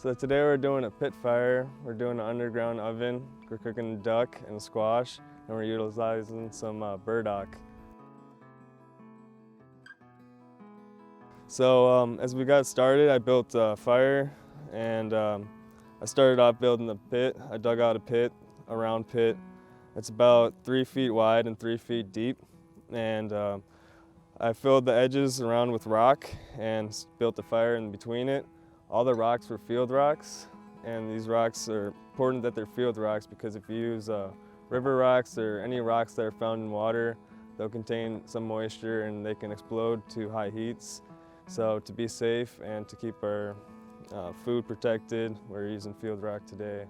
So today we're doing a pit fire. We're doing an underground oven. We're cooking duck and squash, and we're utilizing some burdock. So as we got started, I built a fire, and I started off building the pit. I dug out a pit, a round pit. It's about 3 feet wide and 3 feet deep, and I filled the edges around with rock and built a fire in between it. All the rocks were field rocks, and these rocks are important that they're field rocks because if you use river rocks or any rocks that are found in water, they'll contain some moisture and they can explode to high heats. So to be safe and to keep our food protected, we're using field rock today.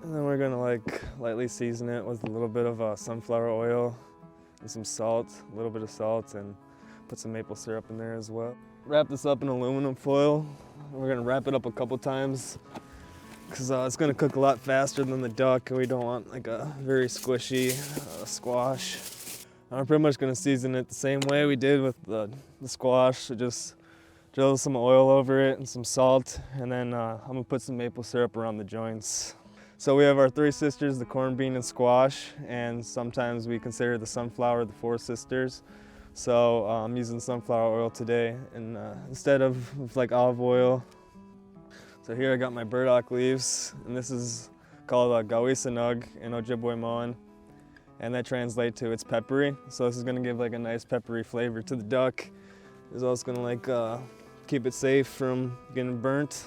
And then we're gonna lightly season it with a little bit of sunflower oil and some salt, a little bit of salt, and put some maple syrup in there as well. Wrap this up in aluminum foil. We're gonna wrap it up a couple times because it's gonna cook a lot faster than the duck, and we don't want like a very squishy squash. I'm pretty much gonna season it the same way we did with the squash. So just drizzle some oil over it and some salt, and then I'm gonna put some maple syrup around the joints. So we have our three sisters, the corned bean and squash, and sometimes we consider the sunflower the four sisters. So I'm using sunflower oil today, and instead of like olive oil. So here I got my burdock leaves, and this is called Wiisinig in Ojibwe, and that translates to it's peppery. So this is gonna give like a nice peppery flavor to the duck. It's also gonna keep it safe from getting burnt.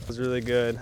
It was really good.